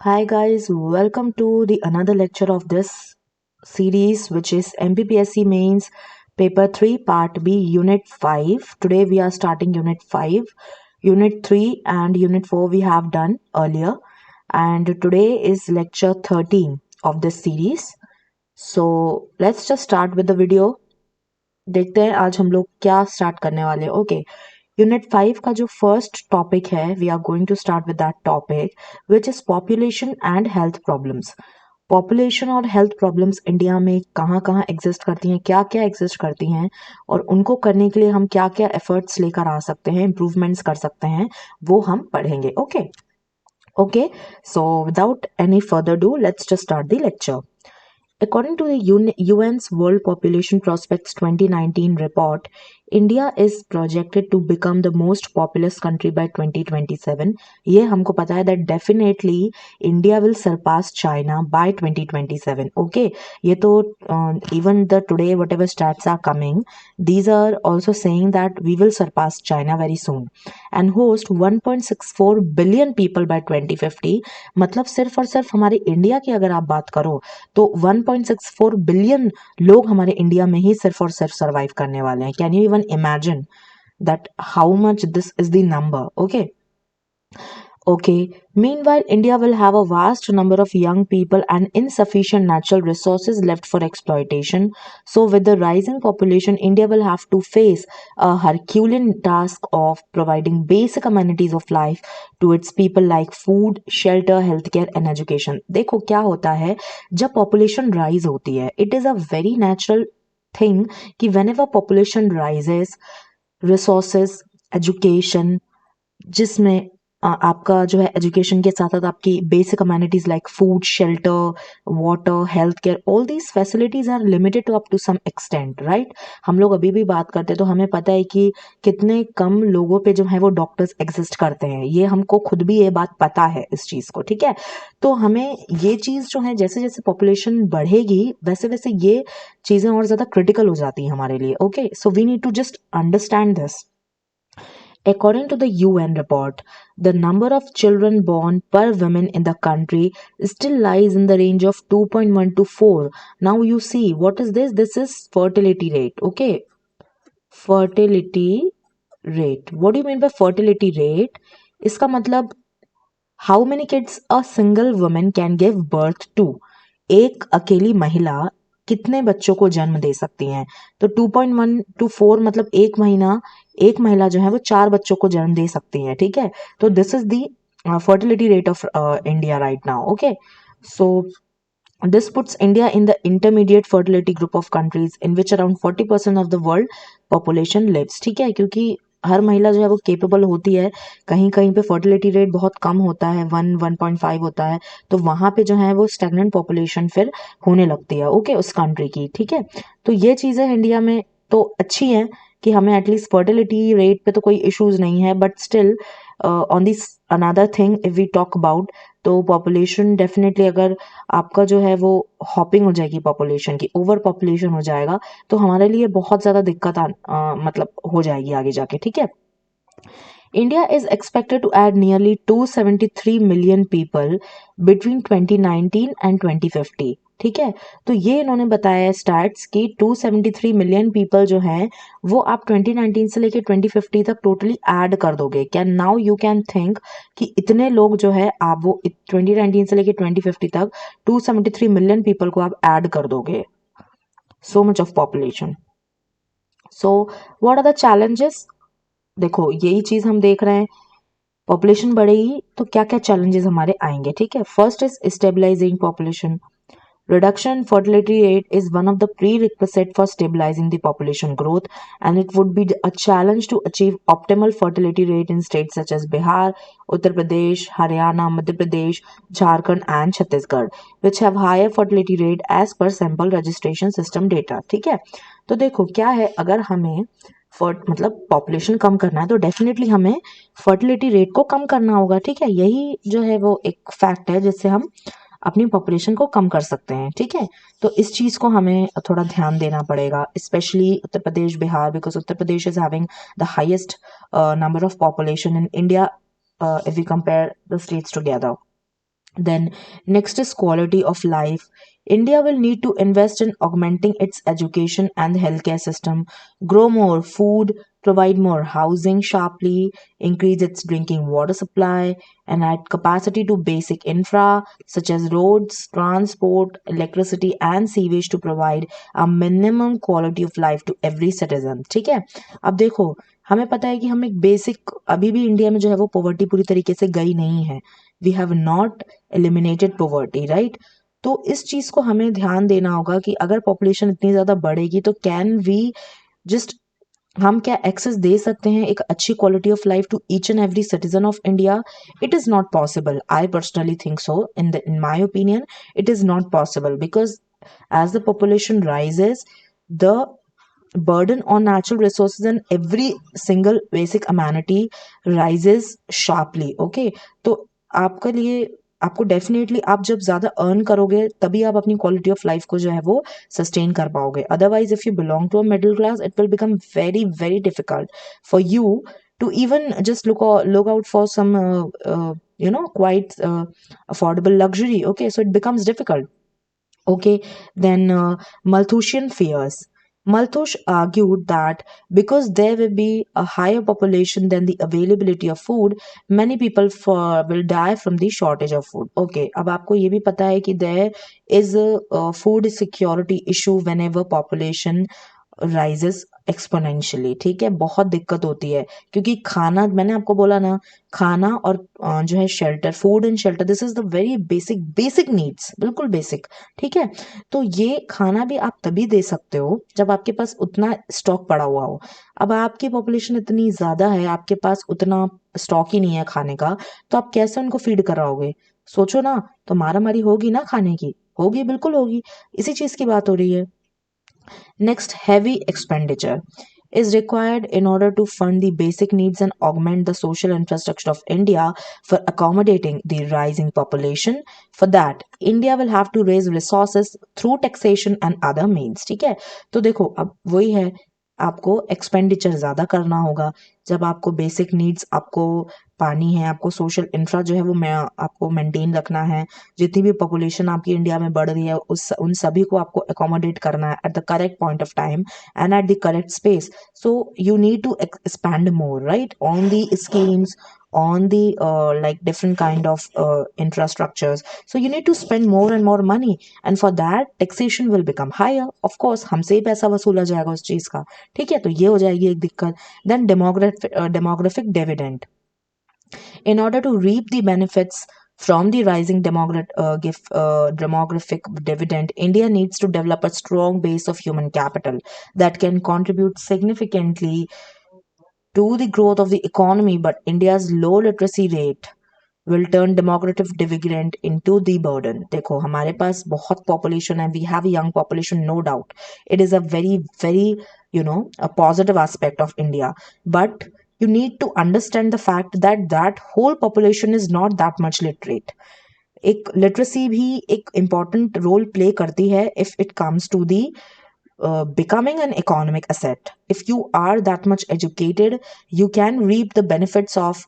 Hi guys, welcome to the another lecture of this series which is MPPSC Mains Paper 3 Part B Unit 5. Today we are starting Unit 5. Unit 3 and Unit 4 we have done earlier and today is lecture 13 of this series. So let's just start with the video. देखते हैं आज हम लोग क्या start करने वाले हैं. Okay, unit 5 का जो फर्स्ट टॉपिक है we are going to start with that topic which is population and health problems. Population और हेल्थ प्रॉब्लम्स इंडिया में कहाँ कहाँ एग्जिस्ट करती हैं, क्या क्या एग्जिस्ट करती हैं और उनको करने के लिए हम क्या क्या एफर्ट्स लेकर आ सकते हैं, इम्प्रूवमेंट्स कर सकते हैं, वो हम पढ़ेंगे. Okay, so without any further do let's just start the lecture. According to the UN's World Population Prospects 2019 report, India is projected to become the most populous country by 2027. ये हमको पता है that definitely India will surpass China by 2027. Okay, ये तो even the today whatever stats are coming, these are also saying that we will surpass China very soon and host 1.64 billion people by 2050. मतलब सिर्फ और सिर्फ हमारे India की अगर आप बात करो तो 1.64 बिलियन लोग हमारे इंडिया में ही सिर्फ और सिर्फ सर्वाइव करने वाले हैं. Can you even imagine that how much this is the number? Okay. Meanwhile, India will have a vast number of young people and insufficient natural resources left for exploitation. So, with the rising population, India will have to face a Herculean task of providing basic amenities of life to its people like food, shelter, healthcare and education. देखो क्या होता है जब population rise होती है, it is a very natural thing कि whenever population rises, resources, education, जिसमें आपका जो है एजुकेशन के साथ साथ आपकी basic amenities like food, shelter, water, health care, all these facilities are limited to up to some extent, right. हम लोग अभी भी बात करते हैं तो हमें पता है कि कितने कम लोगों पे जो है वो डॉक्टर्स एग्जिस्ट करते हैं. ये हमको खुद भी ये बात पता है इस चीज़ को, ठीक है. तो हमें ये चीज़ जो है जैसे जैसे पॉपुलेशन बढ़ेगी वैसे वैसे ये चीज़ें और ज़्यादा क्रिटिकल हो जाती हैं हमारे लिए. Okay, so we need to just understand this. According to the UN report, the number of children born per woman in the country still lies in the range of 2.1 to 4. Now you see, what is this? This is fertility rate. Okay. Fertility rate. What do you mean by fertility rate? इसका मतलब how many kids a single woman can give birth to. एक अकेली महिला कितने बच्चों को जन्म दे सकती हैं. तो 2.1 to 4 मतलब एक महिला जो है वो 4 बच्चों को जन्म दे सकती है, ठीक है. तो this is the fertility rate of India right now. Okay, so this puts India in the intermediate fertility group of countries in which around 40% of the world population lives. ठीक है, क्योंकि हर महिला जो है वो केपेबल होती है. कहीं कहीं पे फर्टिलिटी रेट बहुत कम होता है, 1.5 होता है, तो वहाँ पे जो है वो स्टेगनेंट पॉपुलेशन फिर होने लगती है. ओके, उस कंट्री की, ठीक है. तो ये चीज़ें इंडिया में तो अच्छी हैं कि हमें एटलीस्ट फर्टिलिटी रेट पे तो कोई इश्यूज नहीं है, but still on this another thing if we talk about, तो पॉपुलेशन डेफिनेटली अगर आपका जो है वो हॉपिंग हो जाएगी, पॉपुलेशन की ओवर पॉपुलेशन हो जाएगा तो हमारे लिए बहुत ज़्यादा दिक्कत मतलब हो जाएगी आगे जाके, ठीक है. India is expected to add nearly 273 million people between 2019 and 2050. ठीक है, तो ये इन्होंने बताया है स्टैट्स कि 273 मिलियन पीपल जो हैं वो आप 2019 से लेके 2050 तक टोटली ऐड कर दोगे. Can now you can think कि इतने लोग जो है आप वो 2019 से लेके 2050 तक 273 मिलियन पीपल को आप ऐड कर दोगे. So much of population. So what are the challenges? देखो यही चीज हम देख रहे हैं, पॉपुलेशन बढ़ेगी तो क्या क्या चैलेंजेस हमारे आएंगे, ठीक है. First is stabilising population. Reduction in fertility rate is one of the prerequisite for stabilizing the population growth, and it would be a challenge to achieve optimal fertility rate in states such as Bihar, Uttar Pradesh, Haryana, Madhya Pradesh, Jharkhand and Chhattisgarh, which have higher fertility rate as per sample registration system data. ठीक है, तो देखो क्या है, अगर हमें मतलब population कम करना है तो डेफिनेटली हमें फर्टिलिटी रेट को कम करना होगा, ठीक है. यही जो है वो एक फैक्ट है जिससे हम अपनी पॉपुलेशन को कम कर सकते हैं, ठीक है. तो इस चीज़ को हमें थोड़ा ध्यान देना पड़ेगा, specially Uttar Pradesh, Bihar, because Uttar Pradesh is having the highest number of population in India if we compare the states together. Then next is quality of life. India will need to invest in augmenting its education and healthcare system, grow more food, provide more housing sharply, increase its drinking water supply, and add capacity to basic infra such as roads, transport, electricity, and sewage to provide a minimum quality of life to every citizen. ठीक है, अब देखो, हमें पता है कि हम एक बेसिक, अभी भी इंडिया में जो है वो पॉवर्टी पूरी तरीके से गई नहीं है. We have not eliminated poverty, right. तो इस चीज को हमें ध्यान देना होगा कि अगर पॉपुलेशन इतनी ज्यादा बढ़ेगी तो कैन वी जस्ट, हम क्या एक्सेस दे सकते हैं एक अच्छी quality of life to each and every citizen of India. It is not possible. I personally think so. In my opinion it is not possible because as the population rises, the burden on natural resources and every single basic amenity rises sharply. Okay, तो आपके लिए, आपको definitely, आप जब ज्यादा earn करोगे तभी आप अपनी क्वालिटी ऑफ लाइफ को जो है वो सस्टेन कर पाओगे. Otherwise if you belong to a middle class it will become very very difficult for you to even just look out for some quite affordable luxury. Okay, so it becomes difficult. Okay, then Malthusian fears. Malthus argued that because there will be a higher population than the availability of food, many people will die from the shortage of food. Okay, अब आपको ये भी पता है कि there is a food security issue whenever population rises exponentially. ठीक है, बहुत दिक्कत होती है क्योंकि खाना, मैंने आपको बोला ना, खाना और जो है shelter, food and shelter, this is the very basic basic needs, बिल्कुल बेसिक. ठीक है, तो ये खाना भी आप तभी दे सकते हो जब आपके पास उतना स्टॉक पड़ा हुआ हो. अब आपकी पॉपुलेशन इतनी ज्यादा है, आपके पास उतना स्टॉक ही नहीं है खाने का, तो आप कैसे उनको फीड कराओगे? सोचो ना, तो मारा मारी होगी ना, खाने की होगी, बिल्कुल होगी. इसी चीज की बात हो रही है. Next, heavy expenditure is required in order to fund the basic needs and augment the social infrastructure of India for accommodating the rising population. For that, India will have to raise resources through taxation and other means. ठीक है, तो देखो अब वही है, आपको expenditure ज़्यादा करना होगा. जब आपको बेसिक नीड्स, आपको पानी है, आपको सोशल इंफ्रा जो है वो आपको मेंटेन रखना है, जितनी भी पॉपुलेशन आपकी इंडिया में बढ़ रही है उन सभी को आपको अकोमोडेट करना है at the correct point of time and at the correct space. So you need to expand more, right, on the schemes, on the like different kind of infrastructures. So you need to spend more and more money, and for that taxation will become higher. Of course हमसे ही पैसा वसूला जाएगा उस चीज का. ठीक है, तो ये हो जाएगी एक दिक्कत. Then demographic dividend. In order to reap the benefits from the rising demographic dividend, India needs to develop a strong base of human capital that can contribute significantly to the growth of the economy. But India's low literacy rate will turn demographic dividend into the burden. देखो हमारे पास बहुत population है, we have a young population, no doubt. It is a very very a positive aspect of India, but you need to understand the fact that that whole population is not that much literate. एक literacy भी एक important role play करती है if it comes to the becoming an economic asset. If you are that much educated, you can reap the benefits of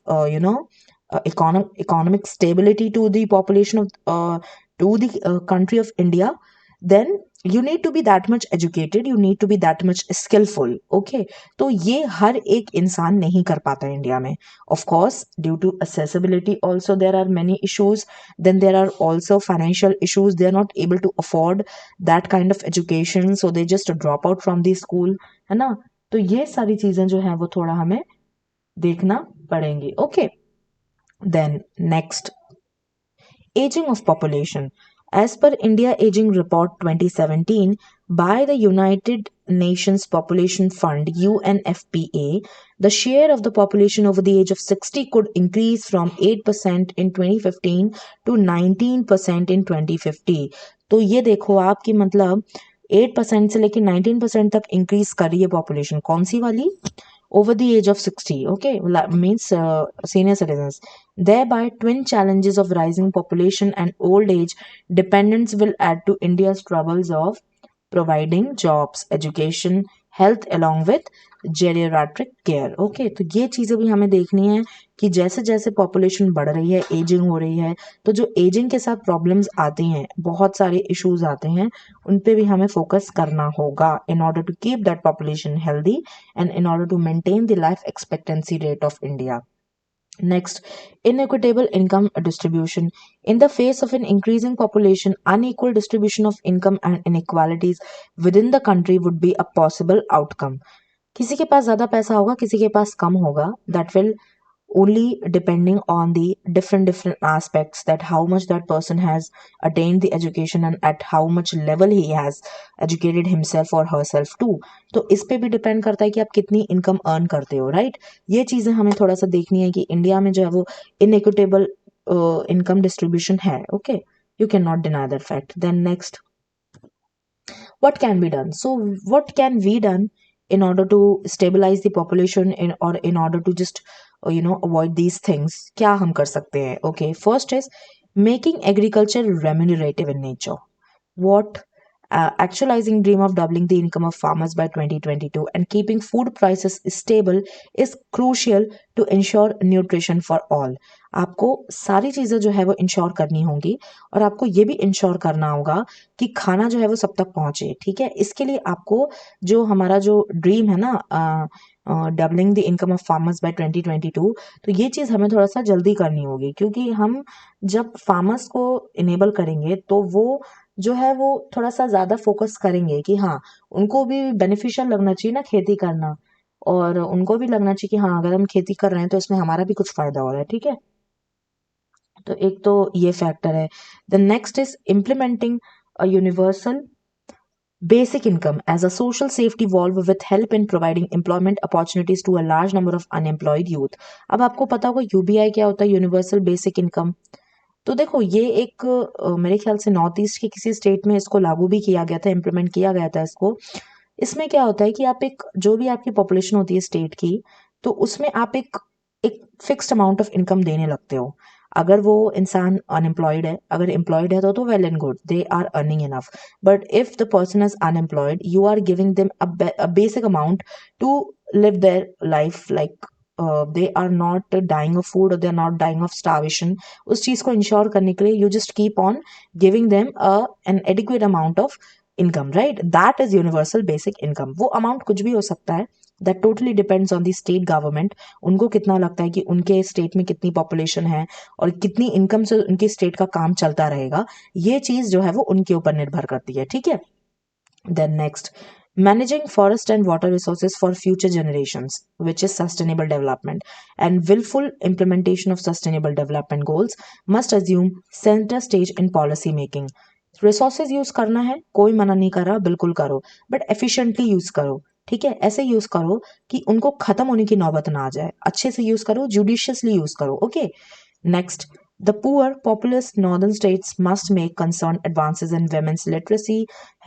economic stability to the population of to the country of India. Then you need to be that much educated, you need to be that much skillful. Okay, तो ये हर एक इंसान नहीं कर पाता India में. Of course, due to accessibility also there are many issues. Then there are also financial issues. They are not able to afford that kind of education, so they just drop out from the school, है ना. तो ये सारी चीजें जो है वो थोड़ा हमें देखना पड़ेंगी. Okay, then next, aging of population. As per India Aging Report 2017 by the United Nations Population Fund UNFPA, the share of the population over the age of 60 could increase from 8% in 2015 to 19% in 2050. तो ये देखो आप कि मतलब 8% से लेकर 19% तक increase कर रही है पॉपुलेशन. कौन सी वाली? Over the age of 60. Okay, means senior citizens. Thereby twin challenges of rising population and old age dependence will add to India's troubles of providing jobs, education, health along with geriatric care. Okay, तो ये चीज़ें भी हमें देखनी है कि जैसे जैसे पॉपुलेशन बढ़ रही है, एजिंग हो रही है, तो जो एजिंग के साथ प्रॉब्लम्स आती हैं, बहुत सारे इश्यूज आते हैं, उन पे भी हमें फोकस करना होगा in order to keep that population healthy and in order to maintain the life expectancy rate of India. Next, inequitable income distribution. In the face of an increasing population, unequal distribution of income and inequalities within the country would be a possible outcome. किसी के पास ज़्यादा पैसा होगा, किसी के पास कम होगा. That will only depending on the different aspects, that how much that person has attained the education and at how much level he has educated himself or herself too. तो इस पे भी डिपेंड करता है कि आप कितनी इनकम अर्न करते हो, राइट? ये चीज़ें हमें थोड़ा सा देखनी है कि इंडिया में जो है वो इनइक्विटेबल इनकम डिस्ट्रीब्यूशन है. Okay, you cannot deny that fact. Then next, what can be done? So what can be done in order to stabilize the population or in order to just avoid these things? क्या हम कर सकते हैं? Okay, first is making agriculture remunerative in nature. What actualizing dream of doubling the income of farmers by 2022 and keeping food prices stable is crucial to ensure nutrition for all. आपको सारी चीज़ें जो है वो इंश्योर करनी होंगी और आपको ये भी इंश्योर करना होगा कि खाना जो है वो सब तक पहुंचे. ठीक है, इसके लिए आपको जो हमारा जो ड्रीम है ना, doubling the income of farmers bye 2022, तो ये चीज़ हमें थोड़ा सा जल्दी करनी होगी, क्योंकि हम जब फार्मर्स को इनेबल करेंगे तो वो जो है वो थोड़ा सा ज़्यादा फोकस करेंगे कि हाँ, उनको भी बेनिफिशियल लगना चाहिए ना खेती करना, और उनको भी लगना चाहिए कि हाँ, अगर हम खेती कर रहे हैं तो इसमें हमारा भी कुछ फ़ायदा हो रहा है. ठीक है, तो एक तो ये फैक्टर है. The next is implementing a universal basic income as a social safety valve with help in providing employment opportunities to a large number of unemployed youth. अब आपको पता होगा यूबीआई क्या होता है, यूनिवर्सल बेसिक इनकम. तो देखो ये एक मेरे ख्याल से नॉर्थ ईस्ट के किसी स्टेट में इसको लागू भी किया गया था, इम्प्लीमेंट किया गया था इसको. इसमें क्या होता है कि आप एक जो भी आपकी पॉपुलेशन होती है स्टेट की, तो उसमें आप एक एक फिक्स्ड अमाउंट ऑफ इनकम देने लगते हो. अगर वो इंसान अनएम्प्लॉयड है, अगर एम्प्लॉयड है तो well and good, they are earning enough. But if the person is unemployed, you are giving them a basic amount to live their life, like they are not dying of food और they are not dying of starvation. उस चीज़ को ensure करने के लिए you just keep on giving them an adequate amount of income, right? That is universal basic income. वो amount कुछ भी हो सकता है, that totally depends on the state government. उनको कितना लगता है कि उनके स्टेट में कितनी पॉपुलेशन है और कितनी इनकम से उनके स्टेट का काम चलता रहेगा, ये चीज जो है वो उनके ऊपर निर्भर करती है. ठीक है, then next, managing forest and water resources for future generations, which is sustainable development, and willful implementation of sustainable development goals must assume center stage in policy making. Resources use करना है, कोई मना नहीं कर रहा, बिल्कुल करो, बट एफिशिएंटली यूज करो. ठीक है, ऐसे यूज करो कि उनको खत्म होने की नौबत ना आ जाए. अच्छे से यूज करो, जुडिशियसली यूज करो. Okay, next, the poor, populous northern states must make concerned advances in women's literacy,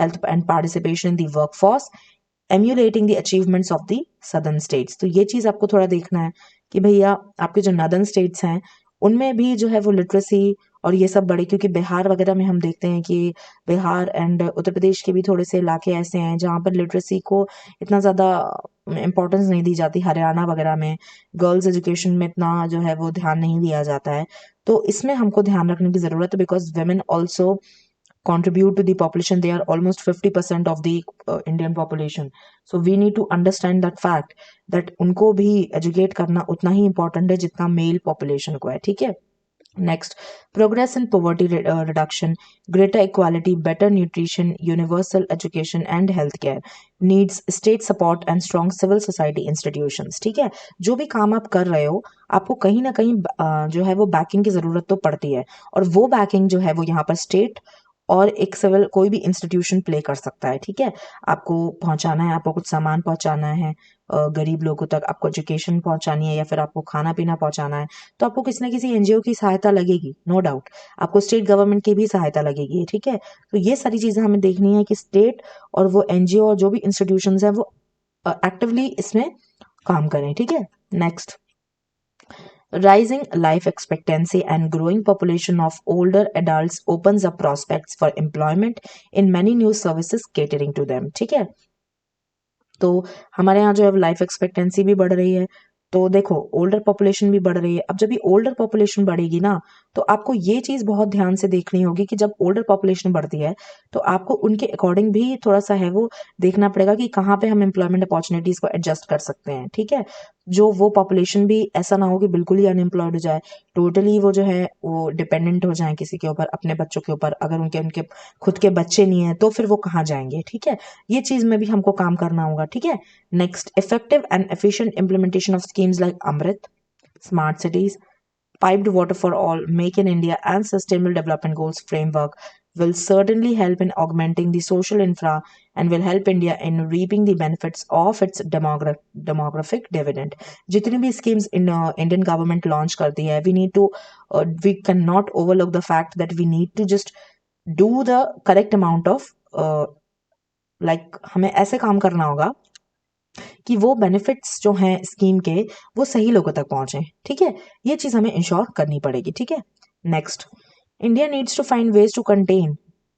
health, and participation in the workforce, emulating the achievements of the southern states. तो ये चीज़ आपको थोड़ा देखना है कि भैया आपके जो नॉर्दर्न स्टेट्स हैं उनमें भी जो है वो लिटरेसी और ये सब बढ़े, क्योंकि बिहार वगैरह में हम देखते हैं कि बिहार एंड उत्तर प्रदेश के भी थोड़े से इलाके ऐसे हैं जहाँ पर लिटरेसी को इतना ज़्यादा इम्पोर्टेंस नहीं दी जाती. हरियाणा वगैरह में गर्ल्स एजुकेशन में इतना जो है वो ध्यान नहीं दिया जाता है. तो इसमें हमको ध्यान रखने की ज़रूरत है, because women also contribute to the population. They are almost 50% of the Indian population. So we need to understand that fact that उनको भी educate करना उतना ही important है जितना male population को है. ठीक है, next, progress in poverty reduction, greater equality, better nutrition, universal education and healthcare needs state support and strong civil society institutions. ठीक है, जो भी काम आप कर रहे हो आपको कहीं ना कहीं जो है वो बैकिंग की ज़रूरत तो पड़ती है, और वो बैकिंग जो है वो यहाँ पर स्टेट और एक सिविल कोई भी इंस्टीट्यूशन प्ले कर सकता है. ठीक है, आपको पहुंचाना है, आपको कुछ सामान पहुंचाना है गरीब लोगों तक, आपको एजुकेशन पहुंचानी है या फिर आपको खाना पीना पहुंचाना है, तो आपको किसी ना किसी एनजीओ की सहायता लगेगी, नो डाउट. आपको स्टेट गवर्नमेंट की भी सहायता लगेगी. ठीक है, तो ये सारी चीज़ें हमें देखनी है कि स्टेट और वो एनजीओ और जो भी इंस्टीट्यूशन है वो एक्टिवली इसमें काम करें. ठीक है, next, rising life expectancy and growing population of older adults opens up prospects for employment in many new services catering to them. ठीक है, तो हमारे यहाँ जो है लाइफ एक्सपेक्टेंसी भी बढ़ रही है। तो देखो ओल्डर पॉपुलेशन भी बढ़ रही है। अब जब ये ओल्डर पॉपुलेशन बढ़ेगी ना, तो आपको ये चीज बहुत ध्यान से देखनी होगी कि जब ओल्डर पॉपुलेशन बढ़ती है तो आपको उनके अकॉर्डिंग भी थोड़ा सा है वो देखना पड़ेगा कि कहाँ पे हम एम्प्लॉयमेंट अपॉर्चुनिटीज को एडजस्ट कर सकते हैं। ठीक है, जो वो पॉपुलेशन भी ऐसा ना हो कि बिल्कुल ही अनएम्प्लॉयड हो जाए, टोटली वो जो है वो डिपेंडेंट हो जाए किसी के ऊपर, अपने बच्चों के ऊपर। अगर उनके उनके खुद के बच्चे नहीं है तो फिर वो कहाँ जाएंगे। ठीक है, ये चीज में भी हमको काम करना होगा। ठीक है, next, effective and efficient implementation of schemes like Amrit, smart cities, piped water for all, Make in India, and Sustainable Development Goals framework will certainly help in augmenting the social infra and will help India in reaping the benefits of its demographic dividend. जितनी भी schemes in Indian government launch करती है, we cannot overlook the fact that we need to just do the correct amount of हमें ऐसे काम करना होगा कि वो बेनिफिट्स जो हैं स्कीम के वो सही लोगों तक पहुंचे। ठीक है, ये चीज हमें इंश्योर करनी पड़ेगी। ठीक है, next, India needs to find ways to contain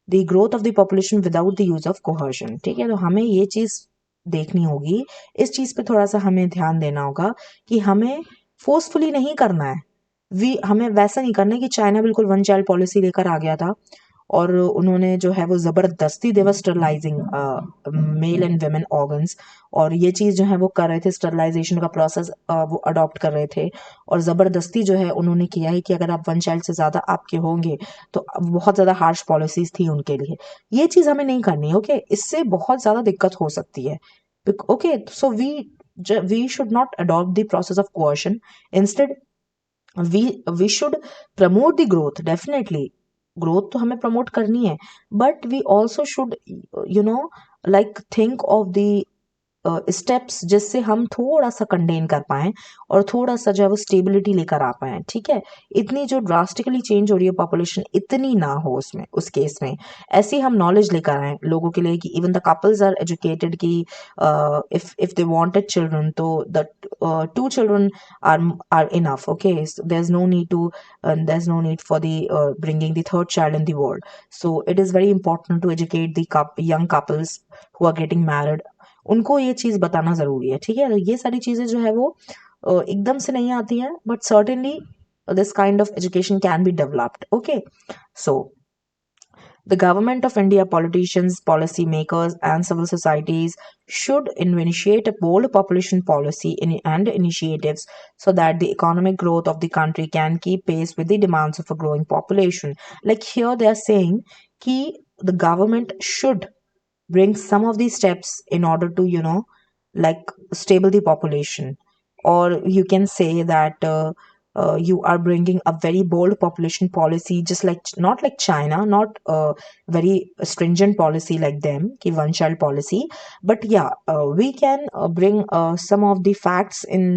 the growth of the population without the use of coercion. ठीक है, तो हमें ये चीज देखनी होगी, इस चीज पे थोड़ा सा हमें ध्यान देना होगा कि हमें फोर्सफुली नहीं करना है। हमें वैसा नहीं करना है कि चाइना बिल्कुल वन चाइल्ड पॉलिसी लेकर आ गया था और उन्होंने जो है वो जबरदस्ती they were sterilising male and women organs, और ये चीज जो है वो कर रहे थे, स्टरलाइजेशन का प्रोसेस वो अडॉप्ट कर रहे थे, और जबरदस्ती जो है उन्होंने किया है कि अगर आप वन चाइल्ड से ज्यादा आपके होंगे तो बहुत ज्यादा हार्श पॉलिसीज थी उनके लिए। ये चीज हमें नहीं करनी है। ओके, इससे बहुत ज्यादा दिक्कत हो सकती है। Okay, so we should not adopt the process of coercion. Instead we should promote the growth. Definitely growth तो हमें प्रमोट करनी है, but we also should you know think of the steps जिससे हम थोड़ा सा कंटेन कर पाए और थोड़ा सा जो है वो स्टेबिलिटी लेकर आ पाए। ठीक है, इतनी जो ड्रास्टिकली चेंज हो रही है पॉपुलेशन, इतनी ना हो उसमें, उस केस में ऐसी हम नॉलेज लेकर आए लोगों के लिए कि even the couples are educated कि if they wanted children, तो the two children are enough. Okay, so there's no need for the bringing the third child in the world. So it is very important to educate the young couples who are getting married. उनको ये चीज बताना जरूरी है। ठीक है, तो ये सारी चीजें जो है वो एकदम से नहीं आती हैं, but certainly this kind of education can be developed. Okay, so the government of India, politicians, policymakers, and civil societies should initiate a bold population policy and initiatives so that the economic growth of the country can keep pace with the demands of a growing population. Like here, they are saying that the government should bring some of these steps in order to, stable the population. Or you can say that you are bringing a very bold population policy, just like not like China, not a very stringent policy like them, ki one child policy, but yeah, we can bring some of the facts in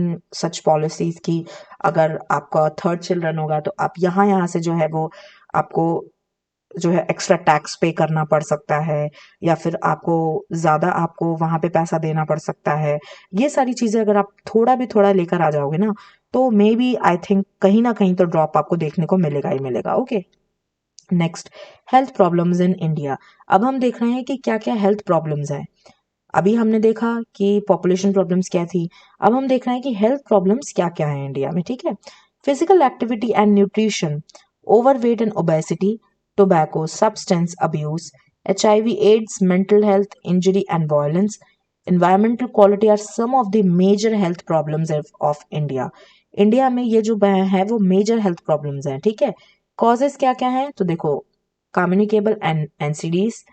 such policies ki अगर आपका third children होगा तो आप यहाँ यहाँ से जो है वो आपको जो है एक्स्ट्रा टैक्स पे करना पड़ सकता है, या फिर आपको ज्यादा आपको वहां पे पैसा देना पड़ सकता है। ये सारी चीजें अगर आप थोड़ा भी थोड़ा लेकर आ जाओगे ना, तो मे बी आई थिंक कहीं ना कहीं तो ड्रॉप आपको देखने को मिलेगा ही मिलेगा। Okay, next, health problems in India. अब हम देख रहे हैं कि क्या क्या हेल्थ प्रॉब्लम्स हैं। अभी हमने देखा कि पॉपुलेशन प्रॉब्लम्स क्या थी, अब हम देख रहे हैं कि हेल्थ प्रॉब्लम्स क्या क्या है इंडिया में। ठीक है, physical activity and nutrition, overweight and obesity, tobacco, substance abuse, HIV, AIDS, mental health, injury and violence, environmental quality are some of the major health problems of India. India में ये जो है वो मेजर हेल्थ प्रॉब्लम्स हैं। ठीक है, causes क्या क्या हैं तो देखो, communicable and NCDs,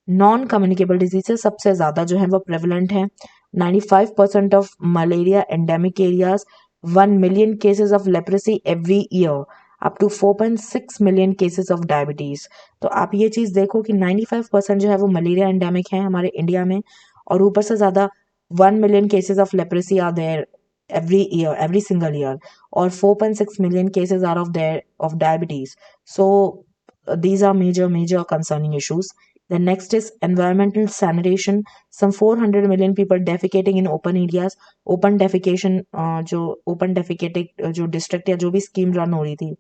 non communicable diseases सबसे ज्यादा जो है वो प्रेवलेंट है। 95% of malaria endemic areas, 1 million cases of leprosy every year, up to 4.6 million cases of diabetes. तो आप ये चीज देखो कि 95% जो है वो मलेरिया एंडेमिक है हमारे इंडिया में, और ऊपर से ज्यादा 1 million cases of leprosy are there every year, every single year, or 4.6 million cases are of diabetes. So these are major concerning issues. The next is environmental sanitation. Some 400 million people defecating in open areas. Open defecation जो open defecating जो district या जो भी scheme run हो रही थी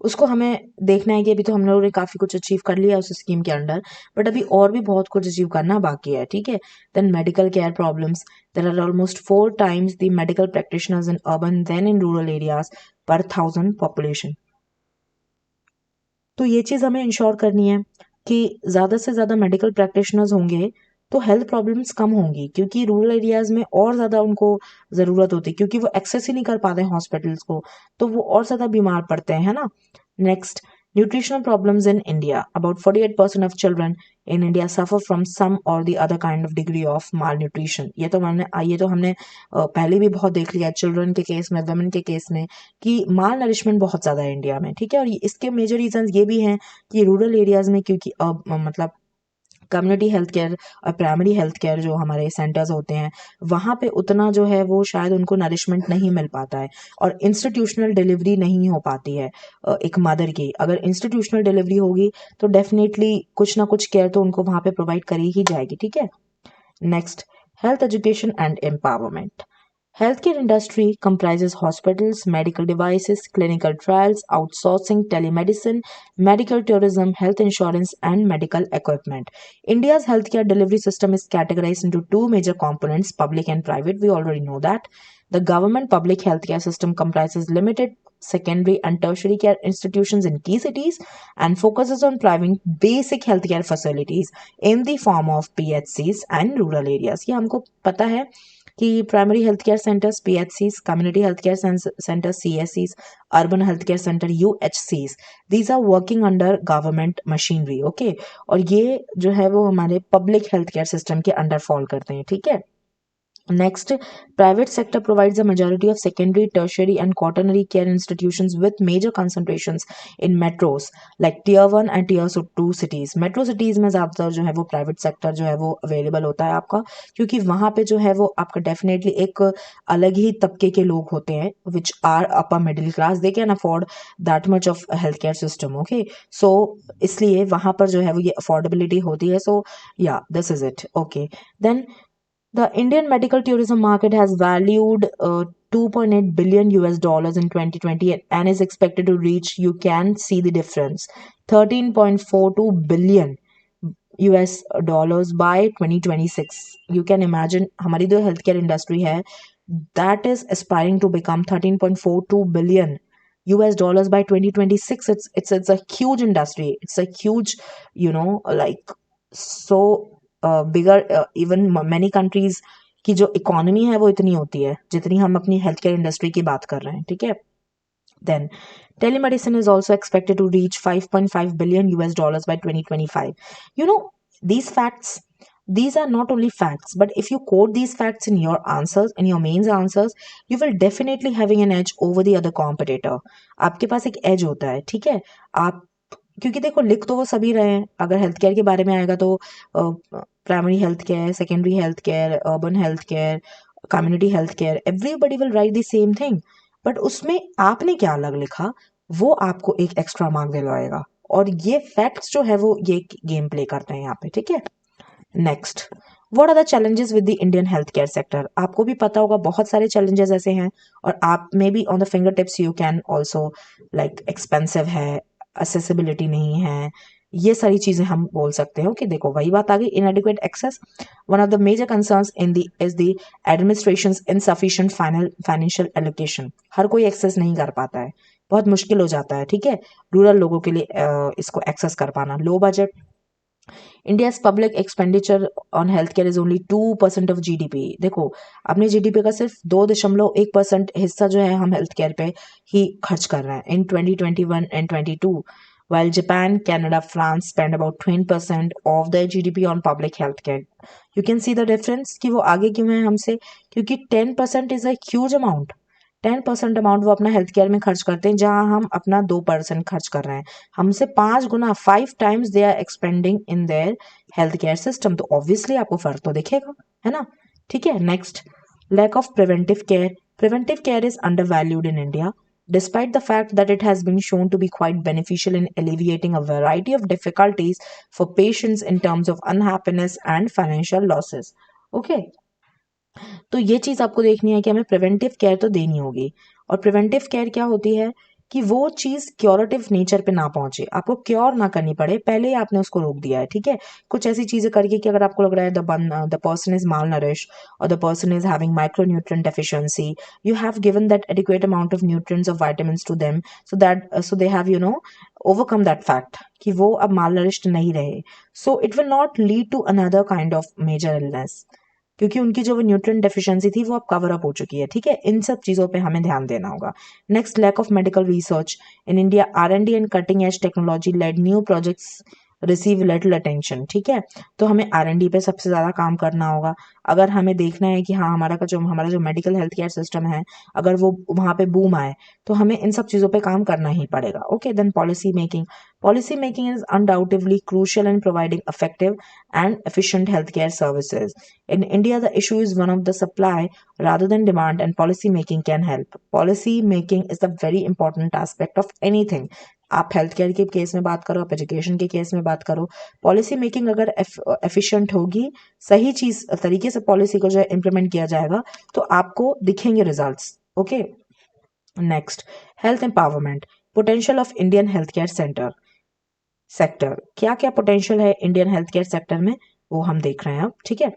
उसको हमें देखना है कि अभी तो हम लोगों ने काफ़ी कुछ अचीव कर लिया उस स्कीम के अंडर, बट अभी और भी बहुत कुछ अचीव करना बाकी है, ठीक है। Then medical care problems, there are almost 4 times the medical practitioners in urban than in rural areas per 1000 population. तो ये चीज़ हमें इंश्योर करनी है कि ज़्यादा से ज़्यादा मेडिकल प्रैक्टिशनर्स होंगे तो हेल्थ प्रॉब्लम्स कम होंगी, क्योंकि रूरल एरियाज़ में और ज़्यादा उनको ज़रूरत होती है, क्योंकि वो एक्सेस ही नहीं कर पाते हैं हॉस्पिटल्स को, तो वो और ज़्यादा बीमार पड़ते हैं, है ना। Next, nutritional problems in India, about 48% of children in India suffer from some or the other kind of degree of malnutrition. ये तो हमने पहले भी बहुत देख लिया चिल्ड्रन के केस में, वुमेन के केस में, कि माल नरिशमेंट बहुत ज़्यादा है इंडिया में, ठीक है। और इसके मेजर रीजंस ये भी हैं कि रूरल एरियाज़ में, क्योंकि मतलब कम्युनिटी हेल्थ केयर और प्राइमरी हेल्थ केयर जो हमारे सेंटर्स होते हैं, वहाँ पे उतना जो है वो शायद उनको नरिशमेंट नहीं मिल पाता है, और इंस्टीट्यूशनल डिलीवरी नहीं हो पाती है। एक मदर की अगर इंस्टीट्यूशनल डिलीवरी होगी तो डेफिनेटली कुछ ना कुछ केयर तो उनको वहाँ पे प्रोवाइड करी ही जाएगी, ठीक है। Next, health education and empowerment. Healthcare industry comprises hospitals, medical devices, clinical trials, outsourcing, telemedicine, medical tourism, health insurance, and medical equipment. India's healthcare delivery system is categorized into two major components, public and private. We already know that. The government public healthcare system comprises limited secondary and tertiary care institutions in key cities and focuses on providing basic healthcare facilities in the form of PHCs and rural areas. ये हमको पता है कि primary health care centres PHCs, community health care centre CSCs, urban health care centre UHCs, these are working under government machinery, okay. और ये जो है वो हमारे पब्लिक हेल्थ केयर सिस्टम के अंडर फॉल करते हैं, ठीक है। Next, private sector provides a majority of secondary, tertiary, and quaternary care institutions with major concentrations in metros like Tier 1 and Tier 2 cities. Metro cities में ज़्यादातर जो है वो private sector जो है वो available होता है आपका, क्योंकि वहाँ पे जो है वो आपका definitely एक अलग ही तबके के लोग होते हैं, which are upper middle class. They can afford that much of a healthcare system. Okay, so इसलिए वहाँ पर जो है वो ये affordability होती है. So yeah, this is it. Okay, then the Indian medical tourism market has valued 2.8 billion US dollars in 2020 and is expected to reach, you can see the difference, 13.42 billion US dollars by 2026. You can imagine हमारी जो healthcare industry है, that is aspiring to become 13.42 billion US dollars by 2026. It's a huge industry. It's a huge, like so bigger, even many countries की जो economy है वो इतनी होती है जितनी हम अपनी हेल्थ केयर इंडस्ट्री की बात कर रहे हैं, ठीक है। Then, telemedicine is also expected to reach 5.5 billion US dollars by 2025. You know, these facts, these are not only facts, but if you quote these facts in your answers, in your mains answers, you will definitely having an edge over the other competitor. आपके पास एक edge होता है, ठीक है। आप, क्योंकि देखो लिख तो वो सभी रहे हैं, अगर हेल्थ केयर के बारे में आएगा तो primary health care, secondary health care, urban health care, community health care, everybody will write the same thing, but उसमें आपने क्या अलग लिखा वो आपको एक एक्स्ट्रा मार्क दिलवाएगा, और ये फैक्ट्स जो है वो ये गेम प्ले करते हैं यहाँ पे, ठीक है। Next, what are the challenges with the Indian health care sector. आपको भी पता होगा बहुत सारे चैलेंजेस ऐसे हैं, और आप may be on the finger tips you can also, like expensive है, असेसिबिलिटी नहीं है, ये सारी चीजें हम बोल सकते हैं। ओके, देखो वही बात आ गई, inadequate access. One of the major concerns in the is the administration's insufficient financial allocation. हर कोई एक्सेस नहीं कर पाता है, बहुत मुश्किल हो जाता है, ठीक है, रूरल लोगों के लिए इसको एक्सेस कर पाना। Low budget, India's public expenditure on health care is only 2% of GDP। देखो, अपने GDP का सिर्फ 2.1% हिस्सा जो है हम हेल्थ केयर पे ही खर्च कर रहे हैं इन 2021 and 22, while Japan, Canada, France spend about 20% of their GDP on public health care. You can see the difference कि वो आगे क्यों है हमसे, क्योंकि 10% is a huge amount. 10% amount वो अपना हेल्थ केयर में खर्च करते हैं, जहां हम अपना 2% खर्च कर रहे हैं। हमसे 5 गुना, 5 times they are expending in their health care system, तो ऑब्वियसली आपको फर्क तो दिखेगा, है ना। ठीक है, next, lack of preventive care. Preventive care is undervalued in India, despite the fact that it has been shown to be quite beneficial in alleviating a variety of difficulties for patients in terms of unhappiness and financial losses. Okay, तो ये चीज़ आपको देखनी है कि हमें preventive care तो देनी होगी। और प्रिवेंटिव केयर क्या होती है कि वो चीज़ क्योरेटिव नेचर पे ना पहुंचे, आपको क्योर ना करनी पड़े, पहले ही आपने उसको रोक दिया है, ठीक है। कुछ ऐसी चीज़ें करके कि अगर आपको लग रहा है the person is malnourish और the person is having micronutrient deficiency, you have given that adequate amount of nutrients or vitamins to them so that so they have overcome that fact कि वो अब malnourished नहीं रहे, so it will not lead to another kind of major illness क्योंकि उनकी जो वो nutrient deficiency थी वो अब कवर अप हो चुकी है, ठीक है। इन सब चीज़ों पे हमें ध्यान देना होगा। Next, lack of medical research in India, R&D and cutting edge technology led new projects receive little attention, ठीक है। तो हमें R&D पे सबसे ज़्यादा काम करना होगा। अगर हमें देखना है कि हाँ हमारा जो मेडिकल हेल्थ केयर सिस्टम है अगर वो वहाँ पे बूम आए तो हमें इन सब चीज़ों पे काम करना ही पड़ेगा। Okay, then policy making is undoubtedly crucial in providing effective and efficient healthcare services. In India, the issue is one of the supply rather than demand, and policy making can help. Policy making is the very important aspect of anything. आप health care के case में बात करो, आप education के case में बात करो, पॉलिसी मेकिंग अगर एफिशिएंट होगी, सही चीज तरीके से पॉलिसी को जो है इम्प्लीमेंट किया जाएगा तो आपको दिखेंगे results. Okay, next, health empowerment, potential of Indian health care sector, क्या क्या पोटेंशियल है इंडियन हेल्थ केयर सेक्टर में वो हम देख रहे हैं अब, ठीक है।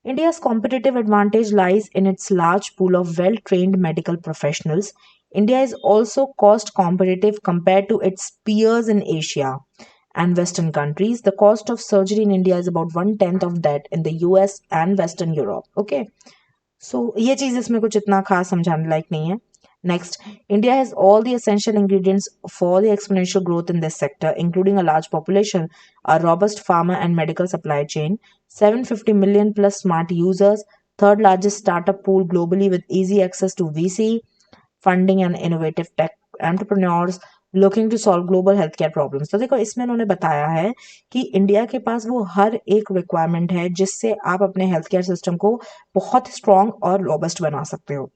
India's competitive advantage lies in its large pool of well trained medical professionals. India is also cost competitive compared to its peers in Asia and Western countries. The cost of surgery in India is about 1/10 of that in the US and Western Europe. Okay. So ये चीज इसमें कुछ इतना खास समझाने लायक नहीं है। Next, India has all the essential ingredients for the exponential growth in this sector, including a large population, a robust pharma and medical supply chain, 750 million plus smart users, third largest startup pool globally with easy access to VC funding and innovative tech entrepreneurs looking to solve global healthcare problems। तो देखो इसमें उन्होंने बताया है कि India के पास वो हर एक रिक्वायरमेंट है जिससे आप अपने हेल्थ केयर सिस्टम को बहुत स्ट्रांग और रोबस्ट बना सकते हो।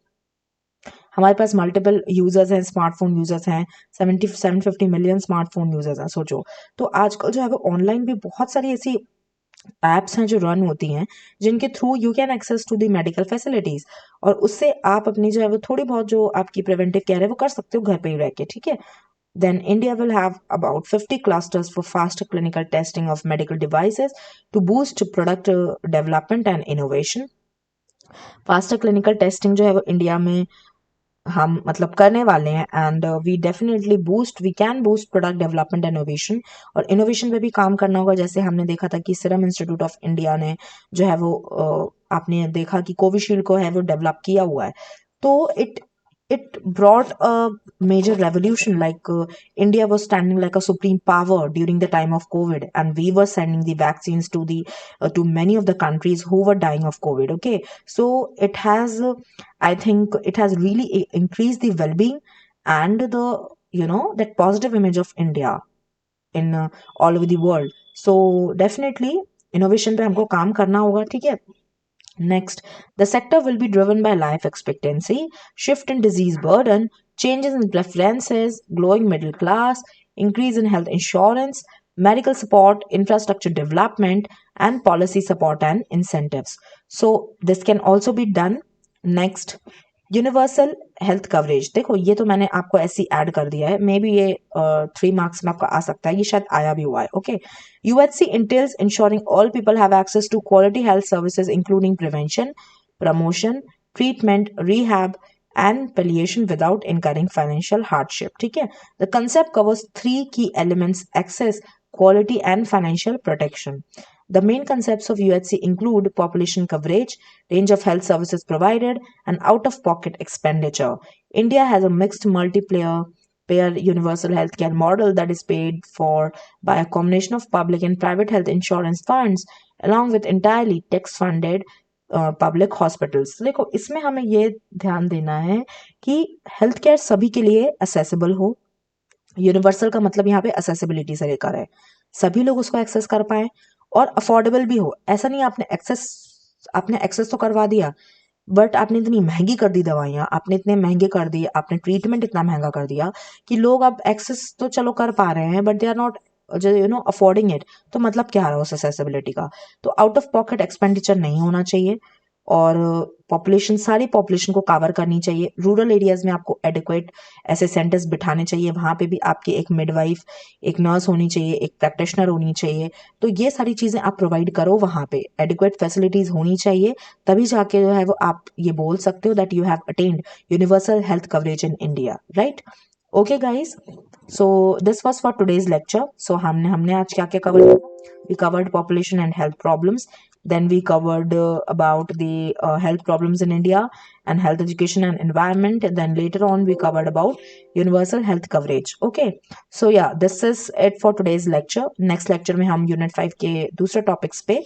हमारे पास मल्टीपल यूजर्स हैं, स्मार्टफोन यूजर्स हैं, 750 मिलियन स्मार्टफोन यूजर्स हैं, सोचो। तो आजकल जो है वो ऑनलाइन भी बहुत सारी ऐसी एप्स हैं जो रन होती हैं जिनके through you can access to the medical facilities और उससे आप अपनी जो है वो थोड़ी बहुत जो आपकी प्रिवेंटिव केयर है वो कर सकते हो घर पे ही रह के, ठीक है। Then India will have about 50 clusters for faster clinical testing of medical devices to boost product development and innovation. Faster clinical testing जो है वो इंडिया में हम मतलब करने वाले हैं and we can boost product development innovation और इनोवेशन पे भी काम करना होगा। जैसे हमने देखा था कि सीरम इंस्टीट्यूट ऑफ इंडिया ने जो है वो आपने देखा कि कोविशील्ड को है वो डेवलप किया हुआ है। तो it brought a major revolution, like India was standing like a supreme power during the time of COVID, and we were sending the vaccines to many of the countries who were dying of COVID. Okay, so it has I think it has really increased the well-being and the that positive image of India in all over the world. So definitely innovation पे हमको काम करना होगा, ठीक है। Next, the sector will be driven by life expectancy, shift in disease burden, changes in preferences, growing middle class, increase in health insurance, medical support, infrastructure development, and policy support and incentives. So, this can also be done. Next, universal health coverage, देखो ये तो मैंने आपको ऐसी add कर दिया है, may be ये 3 मार्क्स में आपका आ सकता है, ये शायद आया भी हुआ है। Okay, UHC entails ensuring all people have access to quality health services including prevention, promotion, treatment, rehab and palliation without incurring financial hardship, ठीक है। The concept covers 3 key elements: access, quality and financial protection. The main concepts of UHC include population coverage, range of health services provided, and out-of-pocket expenditure. India has a mixed payer universal healthcare model that is paid for by a combination of public and private health insurance funds, along with entirely tax-funded public hospitals. देखो इसमें हमें ये ध्यान देना है कि health care सभी के लिए असेसिबल हो। यूनिवर्सल का मतलब यहाँ पे असेसिबिलिटी से लेकर है, सभी लोग उसको एक्सेस कर पाए और अफोर्डेबल भी हो। ऐसा नहीं आपने एक्सेस तो करवा दिया बट आपने इतनी महंगी कर दी दवाइयाँ, आपने इतने महंगे कर दिए, आपने ट्रीटमेंट इतना महंगा कर दिया कि लोग अब एक्सेस तो चलो कर पा रहे हैं but they are not affording it. तो मतलब क्या रहा उस एक्सेसिबिलिटी का? तो आउट ऑफ पॉकेट एक्सपेंडिचर नहीं होना चाहिए। और पॉपुलेशन, सारी पॉपुलेशन को कवर करनी चाहिए। रूरल एरियाज में आपको एडिक्वेट ऐसे सेंटर्स बिठाने चाहिए, वहाँ पे भी आपकी एक मिडवाइफ, एक नर्स होनी चाहिए, एक प्रैक्टिशनर होनी चाहिए। तो ये सारी चीज़ें आप प्रोवाइड करो, वहाँ पे एडिक्वेट फैसिलिटीज़ होनी चाहिए, तभी जाके जो है वो आप ये बोल सकते हो that you have attained universal health coverage in India, right? Okay guys, so this was for today's lecture. So हमने आज क्या क्या कवर किया? We covered population and health problems. Then we covered about the health problems in India and health education and environment. And then later on we covered about universal health coverage. Okay. So yeah, this is it for today's lecture. Next lecture में हम Unit 5 के दूसरे topics पे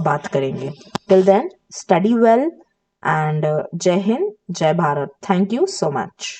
बात करेंगे. Till then, study well and Jai Hind, Jai Bharat. Thank you so much.